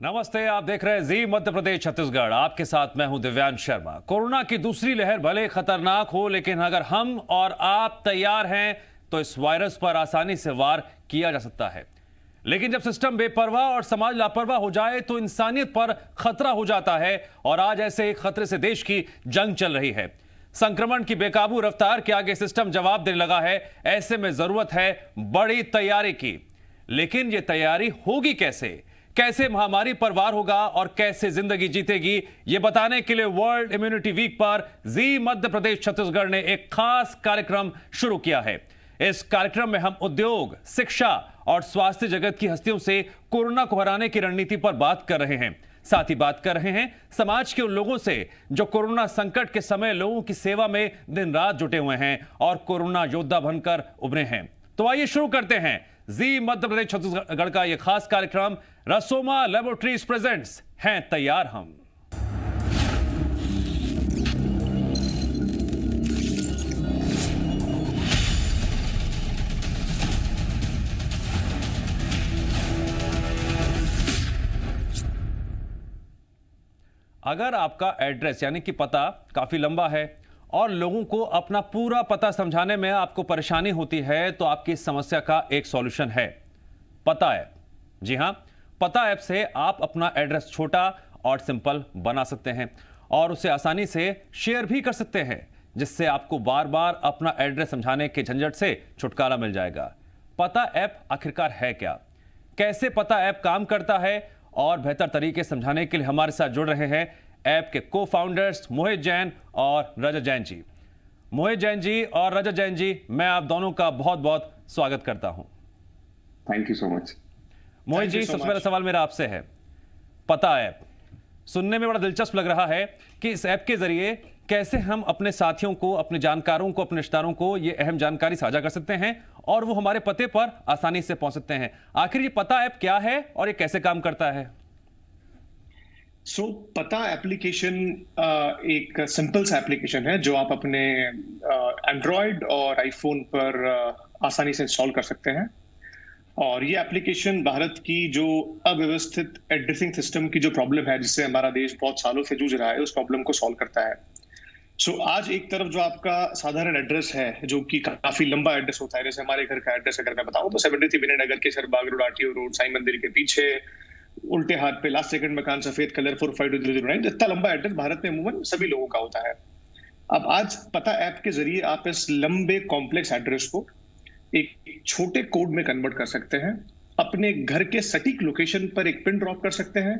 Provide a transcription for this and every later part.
नमस्ते, आप देख रहे हैं जी मध्य प्रदेश छत्तीसगढ़। आपके साथ मैं हूं दिव्यांश शर्मा। कोरोना की दूसरी लहर भले खतरनाक हो, लेकिन अगर हम और आप तैयार हैं तो इस वायरस पर आसानी से वार किया जा सकता है। लेकिन जब सिस्टम बेपरवाह और समाज लापरवाह हो जाए तो इंसानियत पर खतरा हो जाता है। और आज ऐसे एक खतरे से देश की जंग चल रही है। संक्रमण की बेकाबू रफ्तार के आगे सिस्टम जवाब देने लगा है। ऐसे में जरूरत है बड़ी तैयारी की। लेकिन यह तैयारी होगी कैसे? कैसे महामारी पर वार होगा और कैसे जिंदगी जीतेगी, ये बताने के लिए वर्ल्ड इम्यूनिटी वीक पर जी मध्य प्रदेश छत्तीसगढ़ ने एक खास कार्यक्रम शुरू किया है। इस कार्यक्रम में हम उद्योग, शिक्षा और स्वास्थ्य जगत की हस्तियों से कोरोना को हराने की रणनीति पर बात कर रहे हैं। साथ ही बात कर रहे हैं समाज के उन लोगों से जो कोरोना संकट के समय लोगों की सेवा में दिन रात जुटे हुए हैं और कोरोना योद्धा बनकर उभरे हैं। तो आइए शुरू करते हैं जी मध्य प्रदेश छत्तीसगढ़ का यह खास कार्यक्रम। रसोमा लैबोरेटरीज प्रेजेंट्स हैं तैयार हम। अगर आपका एड्रेस यानी कि पता काफी लंबा है और लोगों को अपना पूरा पता समझाने में आपको परेशानी होती है, तो आपकी इस समस्या का एक सॉल्यूशन है, पता ऐप। जी हां, पता ऐप से आप अपना एड्रेस छोटा और सिंपल बना सकते हैं और उसे आसानी से शेयर भी कर सकते हैं, जिससे आपको बार बार अपना एड्रेस समझाने के झंझट से छुटकारा मिल जाएगा। पता ऐप आखिरकार है क्या, कैसे पता ऐप काम करता है, और बेहतर तरीके समझाने के लिए हमारे साथ जुड़ रहे हैं ऐप के को फाउंडर्स मोहित जैन और रजत जैन जी। मोहित जैन जी और रजत जैन जी, मैं आप दोनों का बहुत बहुत स्वागत करता हूं। Thank you so much. Mohit ji, सबसे पहला सवाल मेरा आपसे है, पता ऐप सुनने में बड़ा दिलचस्प लग रहा है कि इस ऐप के जरिए कैसे हम अपने साथियों को, अपने जानकारों को, अपने रिश्तेदारों को ये अहम जानकारी साझा कर सकते हैं और वो हमारे पते पर आसानी से पहुंच सकते हैं। आखिर ये पता ऐप क्या है और ये कैसे काम करता है? पता एप्लीकेशन एक सिंपल सा एप्लीकेशन है जो आप अपने एंड्रॉयड और आईफोन पर आसानी से इंस्टॉल कर सकते हैं। और ये एप्लीकेशन भारत की जो अव्यवस्थित एड्रेसिंग सिस्टम की जो प्रॉब्लम है, जिससे हमारा देश बहुत सालों से जूझ रहा है, उस प्रॉब्लम को सॉल्व करता है। आज एक तरफ जो आपका साधारण एड्रेस है, जो कि काफी लंबा एड्रेस होता है, जैसे हमारे घर का एड्रेस अगर मैं बताऊं तो 73 Vinay Nagar, Kesarbagh road, RTO road, Sai Mandir के पीछे, उल्टे हाथ पे लास्ट सेकंड मकान, सफेद कलर, 452009। इतना लंबा एड्रेस भारत में अमूमन सभी लोगों का होता है। अब आज पता ऐप के जरिए आप इस लंबे कॉम्प्लेक्स एड्रेस को एक छोटे कोड में कन्वर्ट कर सकते हैं, अपने घर के सटीक लोकेशन पर एक पिन ड्रॉप कर सकते हैं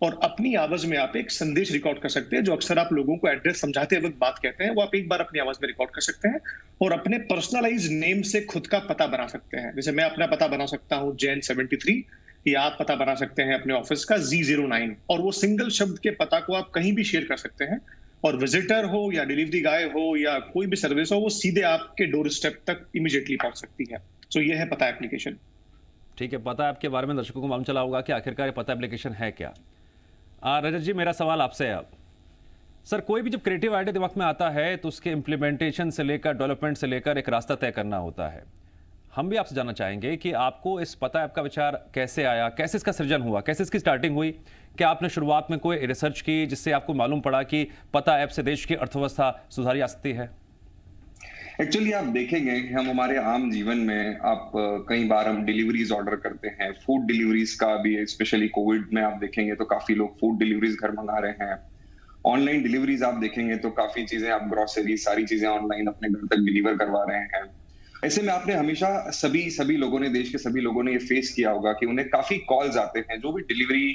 और अपनी आवाज में आप एक संदेश रिकॉर्ड कर सकते हैं। जो अक्सर आप लोगों को एड्रेस समझाते वक्त बात कहते हैं, वो आप एक बार अपनी आवाज में रिकॉर्ड कर सकते हैं और अपने पर्सनलाइज नेम से खुद का पता बना सकते हैं। जैसे मैं अपना पता बना सकता हूं जैन 73, या आप पता बना सकते हैं अपने ऑफिस का Z09, और वो सिंगल शब्द के पता को आप कहीं भी शेयर कर सकते हैं और विजिटर हो या डिलीवरी गाय हो या कोई भी सर्विस हो, वो सीधे आपके डोर स्टेप तक इमीडिएटली पहुंच सकती है। ये है पता एप्लीकेशन। ठीक है, पता ऐप के बारे में दर्शकों को मालूम चला होगा कि आखिरकार पता एप्लीकेशन है क्या। रजत जी, मेरा सवाल आपसे है अब। सर, कोई भी जब क्रिएटिव आइडिया दिमाग में आता है तो उसके इम्प्लीमेंटेशन से लेकर, डेवलपमेंट से लेकर एक रास्ता तय करना होता है। हम भी आपसे जानना चाहेंगे कि आपको इस पता ऐप का विचार कैसे आया, कैसे इसका सृजन हुआ, कैसे इसकी स्टार्टिंग हुई? क्या आपने शुरुआत में कोई रिसर्च की जिससे आपको मालूम पड़ा कि पता ऐप से देश की अर्थव्यवस्था सुधारी जा सकती है? एक्चुअली आप देखेंगे कि हम हमारे आम जीवन में कई बार हम डिलीवरीज ऑर्डर करते हैं, फूड डिलीवरीज का भी, स्पेशली कोविड में आप देखेंगे तो काफी लोग फूड डिलीवरीज घर मंगा रहे हैं। ऑनलाइन डिलीवरीज आप देखेंगे तो काफी चीजें, आप ग्रोसरी, सारी चीजें ऑनलाइन अपने घर तक डिलीवर करवा रहे हैं। ऐसे में आपने हमेशा सभी लोगों ने, देश के सभी लोगों ने ये फेस किया होगा कि उन्हें काफी कॉल्स आते हैं। जो भी डिलीवरी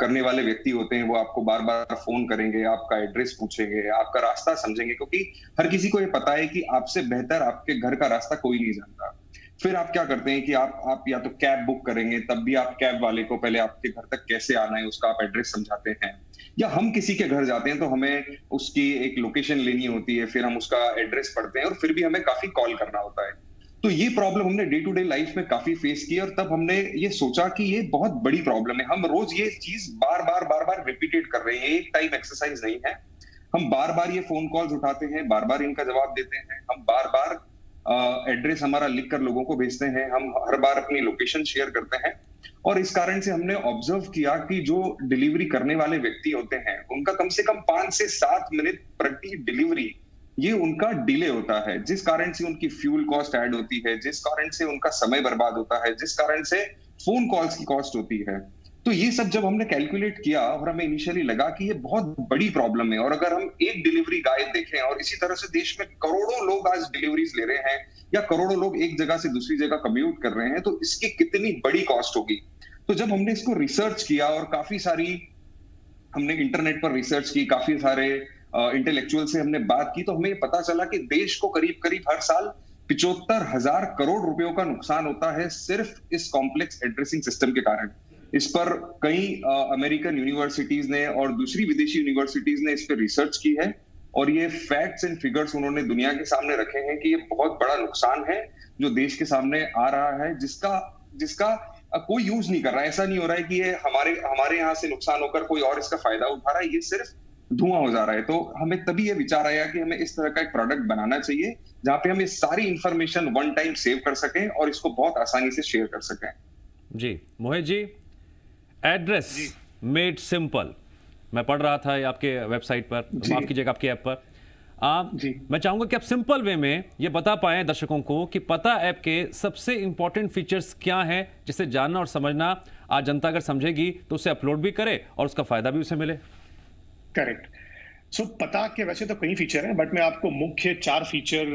करने वाले व्यक्ति होते हैं वो आपको बार बार फोन करेंगे, आपका एड्रेस पूछेंगे, आपका रास्ता समझेंगे, क्योंकि हर किसी को ये पता है कि आपसे बेहतर आपके घर का रास्ता कोई नहीं जानता। फिर आप क्या करते हैं कि आप या तो कैब बुक करेंगे, तब भी आप कैब वाले को पहले आपके घर तक कैसे आना है उसका आप एड्रेस समझाते हैं, या हम किसी के घर जाते हैं तो हमें उसकी एक लोकेशन लेनी होती है, फिर हम उसका एड्रेस पढ़ते हैं और फिर भी हमें काफी कॉल करना होता है। तो ये प्रॉब्लम हमने डे टू डे लाइफ में काफी फेस की और तब हमने ये सोचा कि ये बहुत बड़ी प्रॉब्लम है। हम रोज ये चीज बार बार रिपीटेड कर रहे हैं, एक टाइम एक्सरसाइज नहीं है। हम बार बार ये फोन कॉल्स उठाते हैं, बार बार इनका जवाब देते हैं, हम बार बार एड्रेस हमारा लिख कर लोगों को भेजते हैं, हम हर बार अपनी लोकेशन शेयर करते हैं। और इस कारण से हमने ऑब्जर्व किया कि जो डिलीवरी करने वाले व्यक्ति होते हैं उनका कम से कम 5 से 7 मिनट प्रति डिलीवरी ये उनका डिले होता है, जिस कारण से उनकी फ्यूल कॉस्ट ऐड होती है, जिस कारण से उनका समय बर्बाद होता है, जिस कारण से फोन कॉल्स की कॉस्ट होती है। तो ये सब जब हमने कैलकुलेट किया और हमें इनिशियली लगा कि ये बहुत बड़ी प्रॉब्लम है, और अगर हम एक डिलीवरी गाय देखें और इसी तरह से देश में करोड़ों लोग आज डिलीवरीज ले रहे हैं या करोड़ों लोग एक जगह से दूसरी जगह कम्यूट कर रहे हैं, तो इसकी कितनी बड़ी कॉस्ट होगी। तो जब हमने इसको रिसर्च किया और काफी सारी हमने इंटरनेट पर रिसर्च की, काफी सारे इंटेलेक्चुअल से हमने बात की, तो हमें पता चला कि देश को करीब करीब हर साल 75,000 करोड़ रुपयों का नुकसान होता है सिर्फ इस कॉम्प्लेक्स एड्रेसिंग सिस्टम के कारण। इस पर कई अमेरिकन यूनिवर्सिटीज ने और दूसरी विदेशी यूनिवर्सिटीज ने इस पर रिसर्च की है, और ये फैक्ट्स एंड फिगर्स उन्होंने दुनिया के सामने रखे हैं कि ये बहुत बड़ा नुकसान है जो देश के सामने आ रहा है, जिसका कोई यूज नहीं कर रहा है। ऐसा नहीं हो रहा है कि ये हमारे यहाँ से नुकसान होकर कोई और इसका फायदा उठा रहा है, ये सिर्फ धुआं हो जा रहा है। तो हमें तभी ये विचार आया कि हमें इस तरह का एक प्रोडक्ट बनाना चाहिए जहां पे हम ये सारी इंफॉर्मेशन वन टाइम सेव कर सकें और इसको बहुत आसानी से शेयर कर सकें। जी Mohit ji, address made simple, मैं पढ़ रहा था आपके वेबसाइट पर, माफ कीजिएगा आपकी ऐप पर। मैं चाहूंगा कि आप सिंपल वे में ये बता पाएं दर्शकों को कि पता ऐप के सबसे इंपॉर्टेंट फीचर्स क्या हैं, जिसे जानना और समझना आज जनता अगर समझेगी तो उसे अपलोड भी करे और उसका फायदा भी उसे मिले। करेक्ट। सो पता के वैसे तो कई फीचर हैं, बट मैं आपको मुख्य 4 फीचर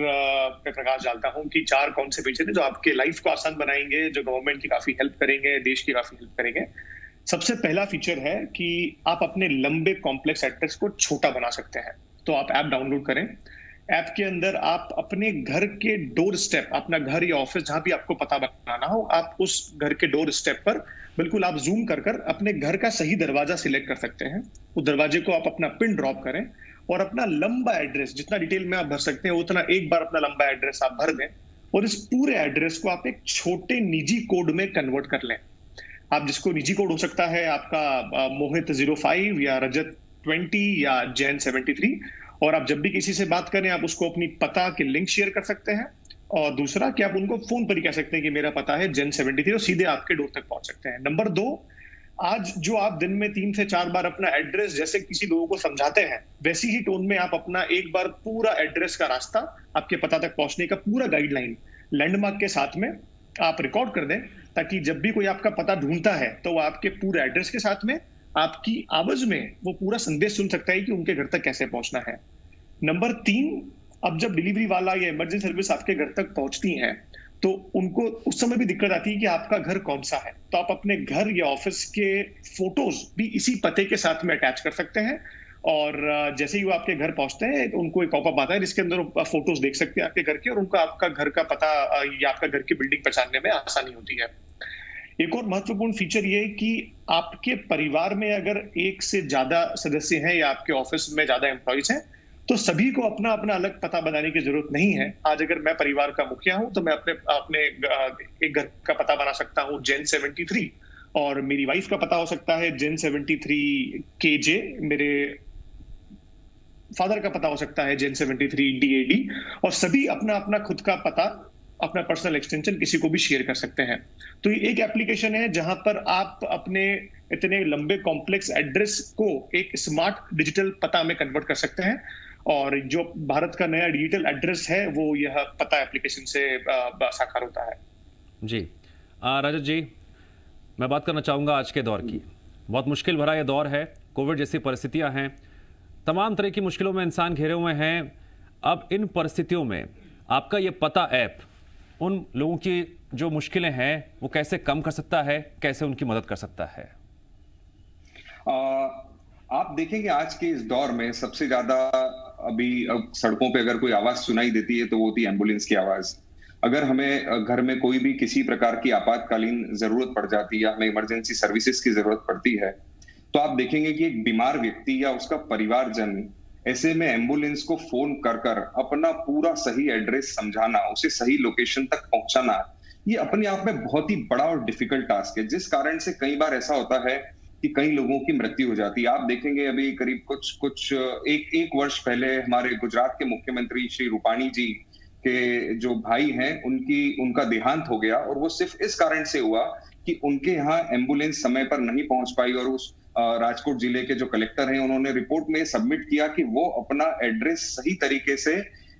पे प्रकाश डालता हूं कि 4 कौन से फीचर हैं जो आपके लाइफ को आसान बनाएंगे, जो गवर्नमेंट की काफी हेल्प करेंगे, देश की काफी हेल्प करेंगे। सबसे पहला फीचर है कि आप अपने लंबे कॉम्प्लेक्स एड्रेस को छोटा बना सकते हैं। तो आप ऐप डाउनलोड करें, ऐप के अंदर आप अपने घर के डोर स्टेप, अपना घर या ऑफिस जहां भी आपको पता बनाना हो, आप उस घर के डोर स्टेप पर बिल्कुल आप जूम कर अपने घर का सही दरवाजा सिलेक्ट कर सकते हैं। उस दरवाजे को आप अपना पिन ड्रॉप करें और अपना लंबा एड्रेस, जितना डिटेल में आप भर सकते हैं उतना एक बार अपना लंबा एड्रेस आप भर दें, और इस पूरे एड्रेस को आप एक छोटे निजी कोड में कन्वर्ट कर लें। आप जिसको निजी कोड हो सकता है आपका मोहित 05 या रजत 20 या जैन 73, और आप जब भी किसी से बात करें आप उसको अपनी पता के लिंक शेयर कर सकते हैं। और दूसरा कि आप उनको फोन पर ही कह सकते हैं कि मेरा पता है जैन 73, और सीधे आपके डोर तक पहुंच सकते हैं। नंबर 2, आज जो आप दिन में 3 से 4 बार अपना एड्रेस जैसे किसी लोगों को समझाते हैं, वैसी ही टोन में आप अपना एक बार पूरा एड्रेस का रास्ता, आपके पता तक पहुंचने का पूरा गाइडलाइन लैंडमार्क के साथ में आप रिकॉर्ड कर दें, ताकि जब भी कोई आपका पता ढूंढता है तो वो आपके पूरे एड्रेस के साथ में आपकी आवाज में वो पूरा संदेश सुन सकता है कि उनके घर तक कैसे पहुंचना है। नंबर 3, अब जब डिलीवरी वाला या इमरजेंसी सर्विस आपके घर तक पहुंचती है तो उनको उस समय भी दिक्कत आती है कि आपका घर कौन सा है, तो आप अपने घर या ऑफिस के फोटोज भी इसी पते के साथ में अटैच कर सकते हैं, और जैसे ही वो आपके घर पहुंचते हैं तो उनको एक पॉपअप आता है जिसके अंदर फोटोज देख सकते हैं आपके घर के, और उनको आपका घर का पता या आपका घर की बिल्डिंग पहचानने में आसानी होती है। एक और महत्वपूर्ण फीचर ये है कि आपके परिवार में अगर एक से ज्यादा सदस्य हैं या आपके ऑफिस में ज्यादा एम्प्लॉइज हैं तो सभी को अपना अपना अलग पता बनाने की जरूरत नहीं है। आज अगर मैं परिवार का मुखिया हूं तो मैं अपने एक घर का पता बना सकता हूं जैन 73, और मेरी वाइफ का पता हो सकता है जैन 73 KJ, मेरे फादर का पता हो सकता है जैन 73 DAD, और सभी अपना अपना खुद का पता, अपना पर्सनल एक्सटेंशन किसी को भी शेयर कर सकते हैं। तो ये एक एप्लीकेशन है जहां पर आप अपने इतने लंबे कॉम्प्लेक्स एड्रेस को एक स्मार्ट डिजिटल पता में कन्वर्ट कर सकते हैं, और जो भारत का नया डिजिटल एड्रेस है वो यह पता एप्लीकेशन से साकार होता है। जी रजत जी, मैं बात करना चाहूँगा आज के दौर की। बहुत मुश्किल भरा ये दौर है, कोविड जैसी परिस्थितियाँ हैं, तमाम तरह की मुश्किलों में इंसान घिरे हुए हैं। अब इन परिस्थितियों में आपका ये पता ऐप उन लोगों की जो मुश्किलें हैं वो कैसे कम कर सकता है, कैसे उनकी मदद कर सकता है? आप देखेंगे आज के इस दौर में सबसे ज्यादा अभी सड़कों पे अगर कोई आवाज सुनाई देती है तो वो होती है एम्बुलेंस की आवाज। अगर हमें घर में कोई भी किसी प्रकार की आपातकालीन जरूरत पड़ जाती है या हमें इमरजेंसी सर्विसेज की जरूरत पड़ती है, तो आप देखेंगे कि एक बीमार व्यक्ति या उसका परिवारजन ऐसे में एम्बुलेंस को फोन कर अपना पूरा सही एड्रेस समझाना, उसे सही लोकेशन तक पहुंचाना, ये अपने आप में बहुत ही बड़ा और डिफिकल्ट टास्क है, जिस कारण से कई बार ऐसा होता है कि कई लोगों की मृत्यु हो जाती है। आप देखेंगे अभी करीब एक वर्ष पहले हमारे गुजरात के मुख्यमंत्री श्री रूपाणी जी के जो भाई हैं उनका देहांत हो गया, और वो सिर्फ इस कारण से हुआ कि उनके यहाँ एम्बुलेंस समय पर नहीं पहुंच पाई, और उस राजकोट जिले के जो कलेक्टर हैं उन्होंने रिपोर्ट में सबमिट किया कि वो अपना एड्रेस सही तरीके से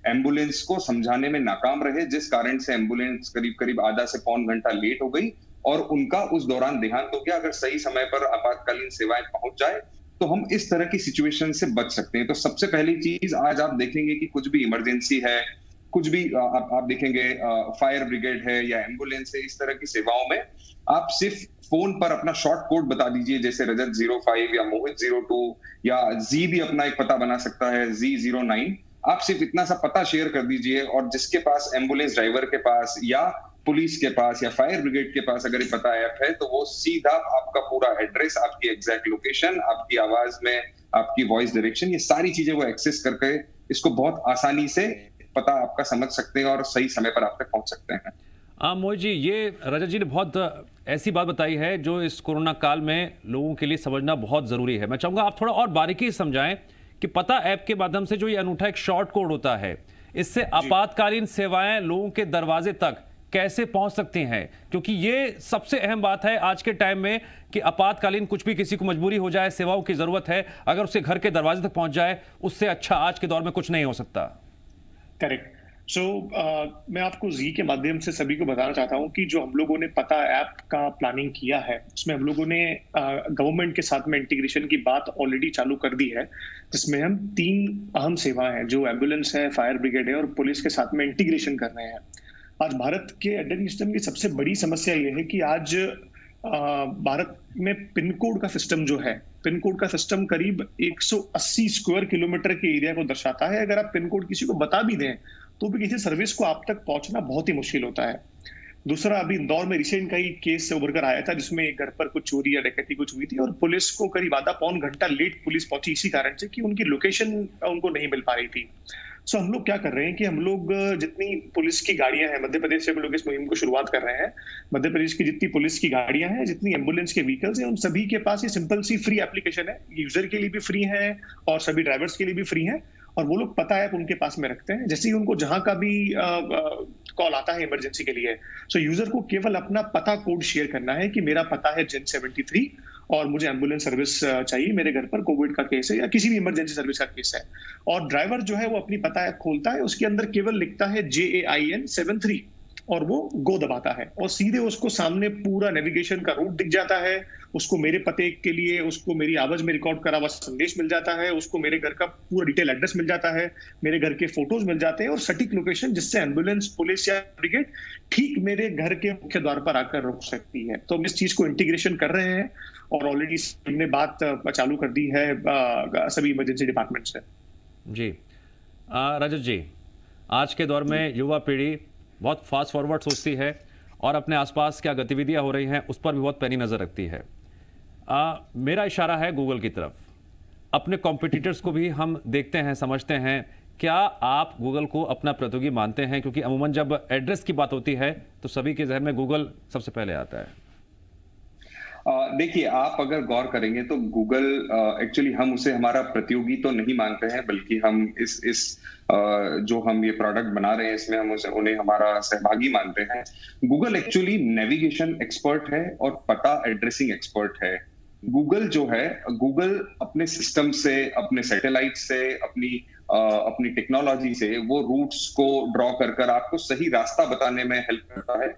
एम्बुलेंस को समझाने में नाकाम रहे, जिस कारण से एम्बुलेंस करीब करीब आधा से पौन घंटा लेट हो गई और उनका उस दौरान देहांत हो गया। अगर सही समय पर आपातकालीन सेवाएं पहुंच जाए तो हम इस तरह की सिचुएशन से बच सकते हैं। तो सबसे पहली चीज, आज आप देखेंगे कि कुछ भी इमरजेंसी है, कुछ भी आप देखेंगे फायर ब्रिगेड है या एम्बुलेंस है, इस तरह की सेवाओं में आप सिर्फ फोन पर अपना शॉर्ट कोड बता दीजिए, जैसे रजत 05 या मोहित 02 या जी भी अपना एक पता बना सकता है Z09। आप सिर्फ इतना सा पता शेयर कर दीजिए और जिसके पास एम्बुलेंस ड्राइवर के पास या पुलिस के पास या फायर ब्रिगेड के पास अगर ये पता ऐप है तो वो सीधा आपका पूरा एड्रेस, आपकी एग्जैक्ट लोकेशन, आपकी आवाज में आपकी वॉइस डायरेक्शन, ये सारी चीजें वो एक्सेस करके इसको बहुत आसानी से पता आपका समझ सकते हैं और सही समय पर आप तक पहुंच सकते हैं। मोहित जी, ये रजत जी ने बहुत ऐसी बात बताई है जो इस कोरोना काल में लोगों के लिए समझना बहुत जरूरी है। मैं चाहूंगा आप थोड़ा और बारीकी से समझाएं कि पता ऐप के माध्यम से जो ये अनूठा एक शॉर्ट कोड होता है, इससे आपातकालीन सेवाएं लोगों के दरवाजे तक कैसे पहुंच सकती हैं, क्योंकि ये सबसे अहम बात है आज के टाइम में कि आपातकालीन कुछ भी किसी को मजबूरी हो जाए, सेवाओं की जरूरत है, अगर उसके घर के दरवाजे तक पहुंच जाए, उससे अच्छा आज के दौर में कुछ नहीं हो सकता। करेक्ट। सो मैं आपको जी के माध्यम से सभी को बताना चाहता हूं कि जो हम लोगों ने पता ऐप का प्लानिंग किया है उसमें हम लोगों ने गवर्नमेंट के साथ में इंटीग्रेशन की बात ऑलरेडी चालू कर दी है, जिसमें हम 3 अहम सेवाएं हैं जो एम्बुलेंस है, फायर ब्रिगेड है और पुलिस के साथ में इंटीग्रेशन कर रहे हैं। आज भारत के एडमिनिस्ट्रेशन सिस्टम की सबसे बड़ी समस्या यह है कि आज भारत में पिन कोड का सिस्टम जो है, पिन कोड का सिस्टम करीब 180 स्क्वायर किलोमीटर के एरिया को दर्शाता है। अगर आप पिन कोड किसी को बता भी दें तो भी किसी सर्विस को आप तक पहुंचना बहुत ही मुश्किल होता है। दूसरा, अभी इंदौर में रिसेंट का ही केस से उभर कर आया था जिसमें एक घर पर कुछ चोरी या डकैती कुछ हुई थी और पुलिस को करीब आधा पौन घंटा लेट पुलिस पहुंची, इसी कारण से कि उनकी लोकेशन उनको नहीं मिल पा रही थी। सो हम लोग क्या कर रहे हैं कि हम लोग जितनी पुलिस की गाड़ियां हैं, मध्य प्रदेश से हम लोग इस मुहिम को शुरुआत कर रहे हैं। मध्य प्रदेश की जितनी पुलिस की गाड़ियां हैं, जितनी एम्बुलेंस के व्हीकल्स हैं, उन सभी के पास ये सिंपल सी फ्री एप्लीकेशन है, यूजर के लिए भी फ्री है और सभी ड्राइवर्स के लिए भी फ्री है। और वो लोग पता ऐप उनके पास में रखते हैं, जैसे ही उनको जहां का भी कॉल आता है इमरजेंसी के लिए, सो यूजर को केवल अपना पता कोड शेयर करना है कि मेरा पता है Gen 73 और मुझे एम्बुलेंस सर्विस चाहिए, मेरे घर पर कोविड का केस है या किसी भी इमरजेंसी सर्विस का केस है। और ड्राइवर जो है वो अपनी पता ऐप खोलता है, उसके अंदर केवल लिखता है JAIN 73 और वो गो दबाता है और सीधे उसको सामने पूरा नेविगेशन का रूट दिख जाता है। उसको मेरे पते के लिए उसको मेरी आवाज में रिकॉर्ड करा हुआ संदेश मिल जाता है, उसको मेरे घर का पूरा डिटेल एड्रेस मिल जाता है, मेरे घर के फोटोज मिल जाते हैं और सटीक लोकेशन, जिससे एम्बुलेंस, पुलिस या ब्रिगेड ठीक मेरे घर के मुख्य द्वार पर आकर रुक सकती है। तो हम इस चीज को इंटीग्रेशन कर रहे हैं और ऑलरेडी हमने बात चालू कर दी है सभी इमरजेंसी डिपार्टमेंट से। जी रजत जी, आज के दौर में युवा पीढ़ी बहुत फास्ट फॉरवर्ड सोचती है और अपने आसपास क्या गतिविधियां हो रही हैं उस पर भी बहुत पैनी नजर रखती है। मेरा इशारा है गूगल की तरफ। अपने कॉम्पिटिटर्स को भी हम देखते हैं, समझते हैं। क्या आप गूगल को अपना प्रतियोगी मानते हैं? क्योंकि अमूमन जब एड्रेस की बात होती है तो सभी के जहन में गूगल सबसे पहले आता है। देखिए, आप अगर गौर करेंगे तो गूगल एक्चुअली हम उसे हमारा प्रतियोगी तो नहीं मानते हैं, बल्कि हम इस जो हम ये प्रोडक्ट बना रहे हैं इसमें हम उन्हें हमारा सहभागी मानते हैं। गूगल एक्चुअली नेविगेशन एक्सपर्ट है और पता एड्रेसिंग एक्सपर्ट है। गूगल जो है, गूगल अपने सिस्टम से, अपने सैटेलाइट से, अपनी टेक्नोलॉजी से वो रूट्स को ड्रॉ कर आपको सही रास्ता बताने में हेल्प करता है।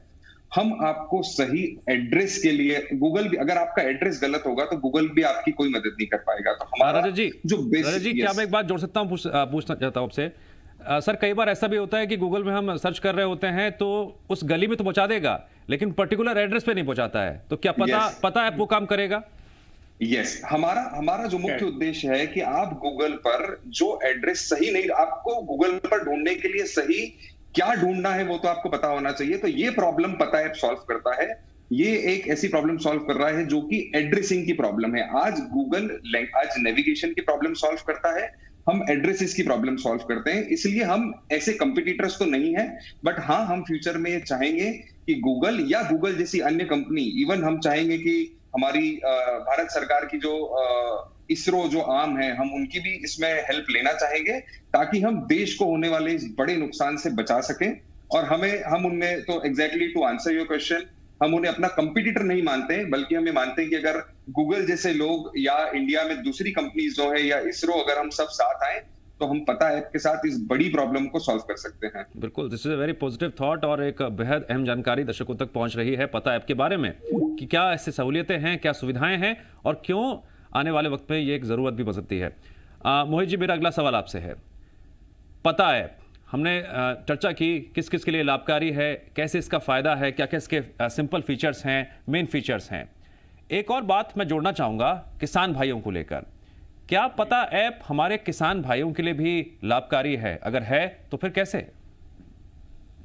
हम आपको सही एड्रेस के लिए, गूगल भी अगर आपका एड्रेस गलत होगा तो गूगल भी आपकी कोई मदद नहीं कर पाएगा। तो हमारा रजत जी, क्या मैं एक बात जोड़ सकता हूं, पूछना चाहता हूं आपसे। सर, कई बार ऐसा भी होता है कि गूगल में हम सर्च कर रहे होते हैं तो उस गली में तो पहुंचा देगा लेकिन पर्टिकुलर एड्रेस पे नहीं पहुंचाता है, तो क्या पता ऐप वो काम करेगा? यस, हमारा जो मुख्य उद्देश्य है कि आप गूगल पर जो एड्रेस सही नहीं, आपको गूगल पर ढूंढने के लिए सही क्या ढूंढना है वो तो आपको पता होना चाहिए। तो ये प्रॉब्लम पता ऐप सॉल्व करता है। ये एक ऐसी प्रॉब्लम सॉल्व कर रहा है जो कि एड्रेसिंग की प्रॉब्लम है। आज गूगल आज नेविगेशन की प्रॉब्लम सॉल्व करता है, हम एड्रेसेस की प्रॉब्लम सॉल्व करते हैं। इसलिए हम ऐसे कंपटीटर्स तो नहीं है, बट हाँ, हम फ्यूचर में ये चाहेंगे कि गूगल या गूगल जैसी अन्य कंपनी, इवन हम चाहेंगे कि हमारी भारत सरकार की जो इसरो जो आर्म है, हम उनकी भी इसमें हेल्प लेना चाहेंगे ताकि हम देश को होने वाले इस बड़े नुकसान से बचा सकें। और हम उनमें तो exactly to answer your question, हम उन्हें अपना कंपटीटर नहीं मानते हैं, बल्कि हमें मानते हैं कि अगर गूगल जैसे लोग या इंडिया में दूसरी कंपनीज जो है या इसरो, अगर हम सब साथ आए तो हम पता ऐप के साथ इस बड़ी प्रॉब्लम को सॉल्व कर सकते हैं। बिल्कुल, this is a very positive thought और एक बेहद अहम जानकारी दर्शकों तक पहुंच रही है पता ऐप के बारे में कि क्या ऐसी सहूलियतें हैं, क्या सुविधाएं हैं और क्यों आने वाले वक्त में ये एक ज़रूरत भी बन सकती है। मोहित जी, मेरा अगला सवाल आपसे है, पता ऐप हमने चर्चा की किस किस के लिए लाभकारी है, कैसे इसका फ़ायदा है, क्या क्या इसके सिंपल फीचर्स हैं, मेन फीचर्स हैं। एक और बात मैं जोड़ना चाहूँगा किसान भाइयों को लेकर, क्या पता ऐप हमारे किसान भाइयों के लिए भी लाभकारी है? अगर है तो फिर कैसे?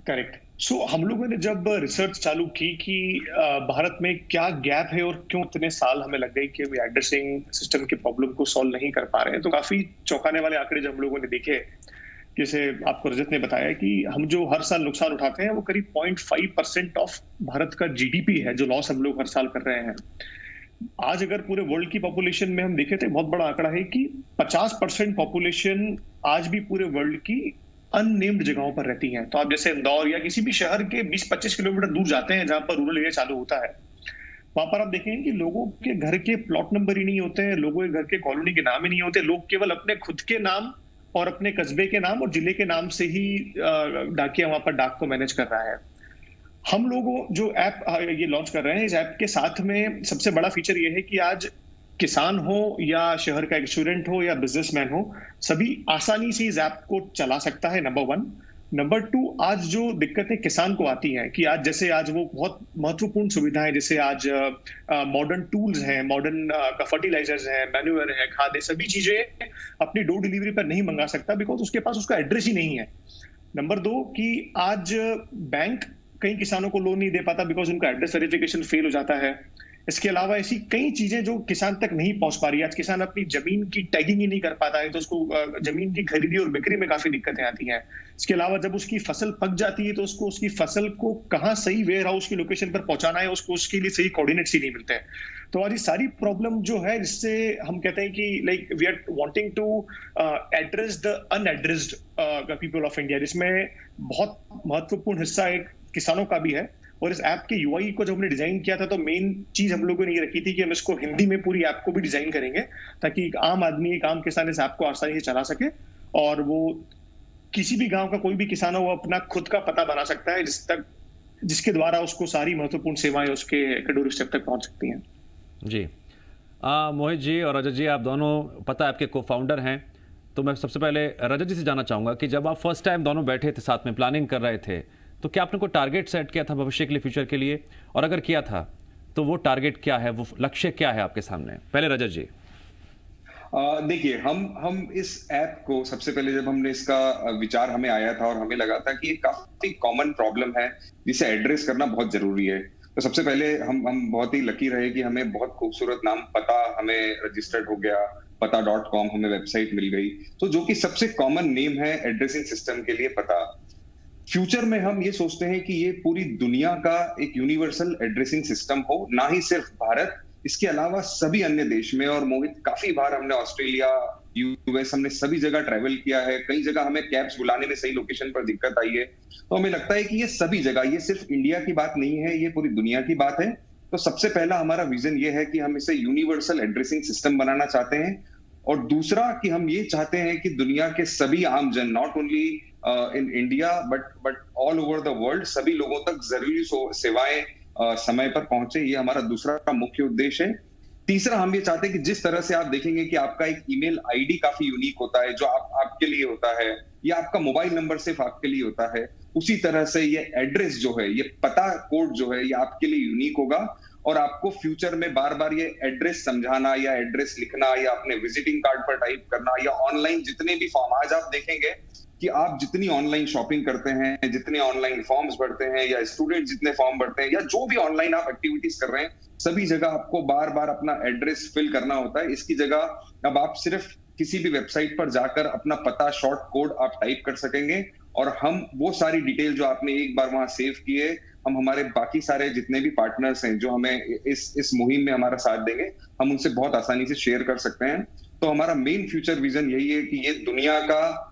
करेक्ट। सो हम लोगों ने जब रिसर्च चालू की कि भारत में क्या गैप है और क्यों इतने साल हमें लग गए कि हम एड्रेसिंग सिस्टम की प्रॉब्लम को सॉल्व नहीं कर पा रहे हैं, तो काफी चौंकाने वाले आंकड़े जब हम लोगों ने देखे, जैसे आपको रजत ने बताया कि हम जो हर साल नुकसान उठाते हैं वो करीब 0.5% ऑफ भारत का जीडीपी है, जो लॉस हम लोग हर साल कर रहे हैं। आज अगर पूरे वर्ल्ड की पॉपुलेशन में हम देखें तो बहुत बड़ा आंकड़ा है कि 50% पॉपुलेशन आज भी पूरे वर्ल्ड की अननेम्ड जगहों पर रहती हैं। तो आप जैसे इंदौर या किसी भी शहर के 20-25 किलोमीटर दूर जाते हैं जहां पर रूरल एरिया चालू होता है, वहां पर आप देखेंगे कि लोगों के घर के प्लॉट नंबर ही नहीं होते हैं, लोगों के घर के कॉलोनी के नाम ही नहीं होते, लोग केवल अपने खुद के नाम और अपने कस्बे के नाम और जिले के नाम से ही डाकिया वहां पर डाक को मैनेज कर रहा है। हम लोगों जो ऐप ये लॉन्च कर रहे हैं, इस ऐप के साथ में सबसे बड़ा फीचर ये है कि आज किसान हो या शहर का एक स्टूडेंट हो या बिजनेसमैन हो, सभी आसानी से इस ऐप को चला सकता है, नंबर 1। नंबर 2, आज जो दिक्कतें किसान को आती हैं कि आज जैसे आज वो बहुत महत्वपूर्ण सुविधाएं, जैसे आज मॉडर्न टूल्स हैं, मॉडर्न फर्टिलाइजर्स हैं, मैन्यूअर है, खाद है, सभी चीजें अपनी डोर डिलीवरी पर नहीं मंगा सकता बिकॉज उसके पास उसका एड्रेस ही नहीं है। नंबर 2 कि आज बैंक कई किसानों को लोन नहीं दे पाता बिकॉज उनका एड्रेस वेरिफिकेशन फेल हो जाता है। इसके अलावा ऐसी कई चीजें जो किसान तक नहीं पहुंच पा रही है। आज किसान अपनी जमीन की टैगिंग ही नहीं कर पाता है, तो उसको जमीन की खरीदी और बिक्री में काफी दिक्कतें आती हैं। इसके अलावा जब उसकी फसल पक जाती है तो उसको उसकी फसल को कहाँ सही वेयर हाउस की लोकेशन पर पहुंचाना है, उसको उसके लिए सही कोऑर्डिनेट्स ही नहीं मिलते हैं। तो आज ये सारी प्रॉब्लम जो है, जिससे हम कहते हैं कि like we are wanting to address the unaddressed people of India, जिसमें बहुत महत्वपूर्ण हिस्सा एक किसानों का भी है। और इस ऐप के यूआई को जब हमने डिजाइन किया था तो मेन चीज हम लोगों ने ये रखी थी कि हम इसको हिंदी में पूरी ऐप को भी डिजाइन करेंगे ताकि एक आम आदमी, एक आम किसान इस ऐप को आसानी से चला सके और वो किसी भी गांव का कोई भी किसान हो वो अपना खुद का पता बना सकता है जिसके द्वारा उसको सारी महत्वपूर्ण सेवाएं उसके डोर स्टेप तक पहुंच सकती हैं। जी, मोहित जी और रजत जी, आप दोनों पता ऐप के को फाउंडर हैं, तो मैं सबसे पहले रजत जी से जानना चाहूंगा कि जब आप फर्स्ट टाइम दोनों बैठे थे साथ में प्लानिंग कर रहे थे, तो क्या आपने कोई टारगेट सेट किया था भविष्य के लिए, फ्यूचर के लिए, और अगर किया था तो वो टारगेट क्या है, वो लक्ष्य क्या है आपके सामने? पहले रजत जी। देखिए, हम इस ऐप को सबसे पहले जब हमने इसका विचार हमें आया था और हमें लगा था कि ये काफी कॉमन प्रॉब्लम है जिसे एड्रेस करना बहुत जरूरी है, तो सबसे पहले हम बहुत ही लकी रहे कि हमें बहुत खूबसूरत नाम पता हमें रजिस्टर्ड हो गया, pata.com हमें वेबसाइट मिल गई, तो जो कि सबसे कॉमन नेम है एड्रेसिंग सिस्टम के लिए पता। फ्यूचर में हम ये सोचते हैं कि ये पूरी दुनिया का एक यूनिवर्सल एड्रेसिंग सिस्टम हो, ना ही सिर्फ भारत, इसके अलावा सभी अन्य देश में। और मोहित, काफी बार हमने ऑस्ट्रेलिया, यूएस, हमने सभी जगह ट्रैवल किया है, कई जगह हमें कैब्स बुलाने में सही लोकेशन पर दिक्कत आई है, तो हमें लगता है कि ये सभी जगह, ये सिर्फ इंडिया की बात नहीं है, ये पूरी दुनिया की बात है। तो सबसे पहला हमारा विजन ये है कि हम इसे यूनिवर्सल एड्रेसिंग सिस्टम बनाना चाहते हैं, और दूसरा कि हम ये चाहते हैं कि दुनिया के सभी आम जन, not only in India but all over the world, सभी लोगों तक जरूरी सेवाएं समय पर पहुंचे, ये हमारा दूसरा मुख्य उद्देश्य है। तीसरा, हम ये चाहते हैं कि जिस तरह से आप देखेंगे कि आपका एक ईमेल आईडी काफी यूनिक होता है जो आपके लिए होता है, या आपका मोबाइल नंबर सिर्फ आपके लिए होता है, उसी तरह से ये एड्रेस जो है, ये पता कोड जो है, ये आपके लिए यूनिक होगा। और आपको फ्यूचर में बार बार ये एड्रेस समझाना या एड्रेस लिखना या अपने विजिटिंग कार्ड पर टाइप करना या ऑनलाइन जितने भी फॉर्म, आज आप देखेंगे कि आप जितनी ऑनलाइन शॉपिंग करते हैं, जितने ऑनलाइन फॉर्म्स भरते हैं, या स्टूडेंट जितने फॉर्म भरते हैं, या जो भी ऑनलाइन आप एक्टिविटीज कर रहे हैं, सभी जगह आपको बार बार अपना एड्रेस फिल करना होता है। इसकी जगह अब आप सिर्फ किसी भी वेबसाइट पर जाकर अपना पता, शॉर्ट कोड आप टाइप कर सकेंगे, और हम वो सारी डिटेल जो आपने एक बार वहां सेव किए, हम हमारे बाकी सारे जितने भी पार्टनर्स हैं जो हमें इस मुहिम में हमारा साथ देंगे, हम उनसे बहुत आसानी से शेयर कर सकते हैं। तो हमारा मेन फ्यूचर विजन यही है कि ये दुनिया का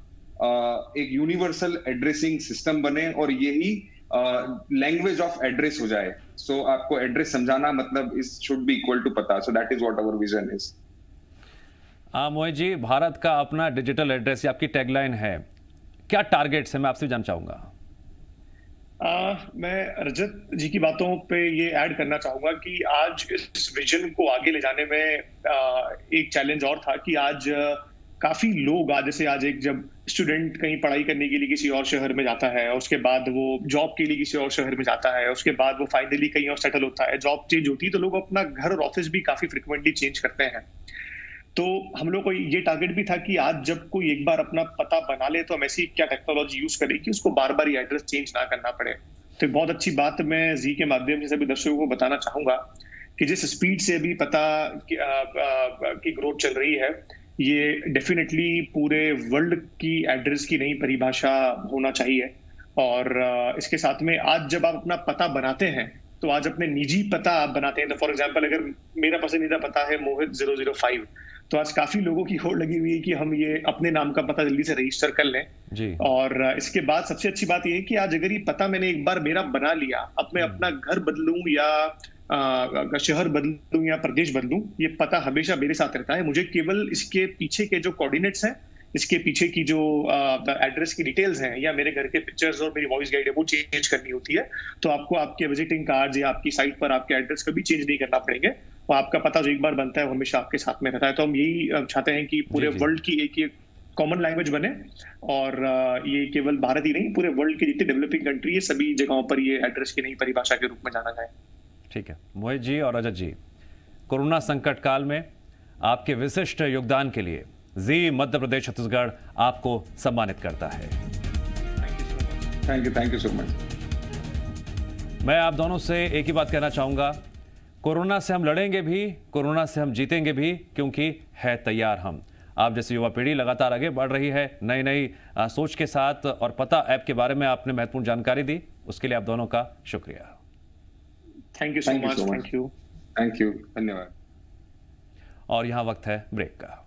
एक यूनिवर्सल एड्रेसिंग सिस्टम बने, और यही लैंग्वेज ऑफ एड्रेस हो जाए। सो आपको एड्रेस समझाना मतलब is should be equal to पता। So that is what our vision is. Mohit ji, Bharat का अपना डिजिटल एड्रेस, ये आपकी टैगलाइन है, क्या टारगेट्स है, मैं आपसे जानना चाहूंगा। मैं रजत जी की बातों पे ये ऐड करना चाहूंगा कि आज इस विजन को आगे ले जाने में एक चैलेंज और था कि आज काफी लोग जैसे आज एक जब स्टूडेंट कहीं पढ़ाई करने के लिए किसी और शहर में जाता है, उसके बाद वो जॉब के लिए किसी और शहर में जाता है, उसके बाद वो फाइनली कहीं और सेटल होता है, जॉब चेंज होती है, तो लोग अपना घर और ऑफिस भी काफी फ्रिक्वेंटली चेंज करते हैं। तो हम लोग को ये टारगेट भी था कि आज जब कोई एक बार अपना पता बना ले तो हम ऐसी क्या टेक्नोलॉजी यूज करें कि उसको बार बार ये एड्रेस चेंज ना करना पड़े। तो एक बहुत अच्छी बात मैं जी के माध्यम से सभी दर्शकों को बताना चाहूंगा कि जिस स्पीड से अभी पता की ग्रोथ चल रही है, ये डेफिनेटली पूरे वर्ल्ड की एड्रेस की नई परिभाषा होना चाहिए। और इसके साथ में आज जब आप अपना पता बनाते हैं तो आज अपने निजी पता आप बनाते हैं, तो फॉर एग्जांपल अगर मेरा पसंदीदा पता है मोहित 005, तो आज काफी लोगों की होड़ लगी हुई है कि हम ये अपने नाम का पता जल्दी से रजिस्टर कर लें जी। और इसके बाद सबसे अच्छी बात यह है कि आज अगर ये पता मैंने एक बार मेरा बना लिया, अब मैं अपना घर बदलूं या शहर बदलूं या प्रदेश बदलूं, ये पता हमेशा मेरे साथ रहता है। मुझे केवल इसके पीछे के जो कोऑर्डिनेट्स हैं, इसके पीछे की जो एड्रेस की डिटेल्स हैं या मेरे घर के पिक्चर्स और मेरी वॉइस गाइड है वो चेंज करनी होती है। तो आपको आपके विजिटिंग कार्ड या आपकी साइट पर आपके एड्रेस कभी चेंज नहीं करना पड़ेंगे, और आपका पता जो एक बार बनता है वो हमेशा आपके साथ में रहता है। तो हम यही चाहते हैं कि पूरे वर्ल्ड की एक कॉमन लैंग्वेज बने, और ये केवल भारत ही नहीं, पूरे वर्ल्ड की जितनी डेवलपिंग कंट्री है सभी जगहों पर ये एड्रेस की नई परिभाषा के रूप में जाना जाए। ठीक है मोहित जी और रजत जी, कोरोना संकट काल में आपके विशिष्ट योगदान के लिए जी मध्य प्रदेश छत्तीसगढ़ आपको सम्मानित करता है। Thank you so much. मैं आप दोनों से एक ही बात कहना चाहूंगा, कोरोना से हम लड़ेंगे भी, कोरोना से हम जीतेंगे भी, क्योंकि है तैयार हम। आप जैसे युवा पीढ़ी लगातार आगे बढ़ रही है नई नई सोच के साथ, और पता ऐप के बारे में आपने महत्वपूर्ण जानकारी दी, उसके लिए आप दोनों का शुक्रिया। Thank you so much. Thank you, धन्यवाद। और यहां वक्त है ब्रेक का।